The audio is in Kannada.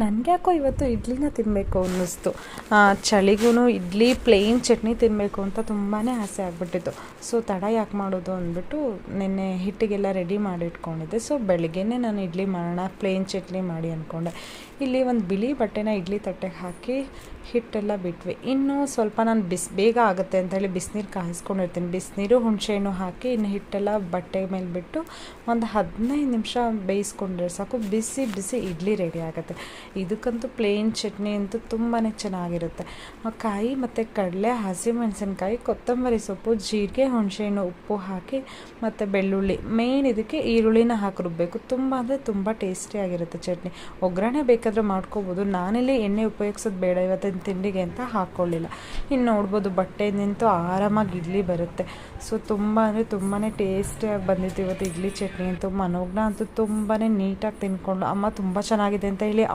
ನನಗೆ ಯಾಕೋ ಇವತ್ತು ಇಡ್ಲಿನ ತಿನ್ನಬೇಕು ಅನ್ನಿಸ್ತು. ಚಳಿಗೂ ಇಡ್ಲಿ ಪ್ಲೇನ್ ಚಟ್ನಿ ತಿನ್ನಬೇಕು ಅಂತ ತುಂಬಾ ಆಸೆ ಆಗಿಬಿಟ್ಟಿತ್ತು. ಸೊ ತಡ ಯಾಕೆ ಮಾಡೋದು ಅಂದ್ಬಿಟ್ಟು ನಿನ್ನೆ ಹಿಟ್ಟಿಗೆಲ್ಲ ರೆಡಿ ಮಾಡಿ ಇಟ್ಕೊಂಡಿದ್ದೆ. ಸೊ ಬೆಳಗ್ಗೆನೇ ನಾನು ಇಡ್ಲಿ ಮಾಡೋಣ ಪ್ಲೇನ್ ಚಟ್ನಿ ಮಾಡಿ ಅಂದ್ಕೊಂಡೆ. ಇಲ್ಲಿ ಒಂದು ಬಿಳಿ ಬಟ್ಟೆನ ಇಡ್ಲಿ ತಟ್ಟೆಗೆ ಹಾಕಿ ಹಿಟ್ಟೆಲ್ಲ ಬಿಟ್ವಿ. ಇನ್ನು ಸ್ವಲ್ಪ ನಾನು ಬೇಗ ಆಗುತ್ತೆ ಅಂತೇಳಿ ಬಿಸಿನೀರು ಕಾಯಿಸ್ಕೊಂಡಿರ್ತೀನಿ. ಬಿಸಿನೀರು ಹುಣಸೆಹಣ್ಣು ಹಾಕಿ ಇನ್ನು ಹಿಟ್ಟೆಲ್ಲ ಬಟ್ಟೆ ಮೇಲೆ ಬಿಟ್ಟು ಒಂದು 15 ನಿಮಿಷ ಬೇಯಿಸ್ಕೊಂಡ್ರೆ ಸಾಕು, ಬಿಸಿ ಬಿಸಿ ಇಡ್ಲಿ ರೆಡಿ ಆಗುತ್ತೆ. ಇದಕ್ಕಂತೂ ಪ್ಲೇನ್ ಚಟ್ನಿ ಅಂತೂ ತುಂಬಾ ಚೆನ್ನಾಗಿರುತ್ತೆ. ಕಾಯಿ ಮತ್ತು ಕಡಲೆ, ಹಸಿಮೆಣಸಿನ್ಕಾಯಿ, ಕೊತ್ತಂಬರಿ ಸೊಪ್ಪು, ಜೀರಿಗೆ, ಹುಣಸೆಹಣ್ಣು, ಉಪ್ಪು ಹಾಕಿ ಮತ್ತು ಬೆಳ್ಳುಳ್ಳಿ, ಮೇನ್ ಇದಕ್ಕೆ ಈರುಳ್ಳಿನ ಹಾಕಿ ರುಬ್ಬಬೇಕು. ತುಂಬ ಅಂದರೆ ತುಂಬ ಟೇಸ್ಟಿಯಾಗಿರುತ್ತೆ ಚಟ್ನಿ. ಒಗ್ಗರಣೆ ಬೇಕಾದರೆ ಮಾಡ್ಕೋಬೋದು. ನಾನಿಲ್ಲಿ ಎಣ್ಣೆ ಉಪಯೋಗಿಸೋದು ಬೇಡ ಇವತ್ತಿನ ತಿಂಡಿಗೆ ಅಂತ ಹಾಕ್ಕೊಳ್ಳಿಲ್ಲ. ಇನ್ನು ನೋಡ್ಬೋದು ಬಟ್ಟೆ ನಿಂತು ಆರಾಮಾಗಿ ಇಡ್ಲಿ ಬರುತ್ತೆ. ಸೊ ತುಂಬ ಅಂದರೆ ತುಂಬಾ ಟೇಸ್ಟಿಯಾಗಿ ಬಂದಿತ್ತು ಇವತ್ತು ಇಡ್ಲಿ ಚಟ್ನಿ ಅಂತೂ. ಮನೋಜ್ಞ ಅಂತೂ ತುಂಬಾ ನೀಟಾಗಿ ತಿನ್ಕೊಂಡು ಅಮ್ಮ ತುಂಬ ಚೆನ್ನಾಗಿದೆ ಅಂತ ಹೇಳಿ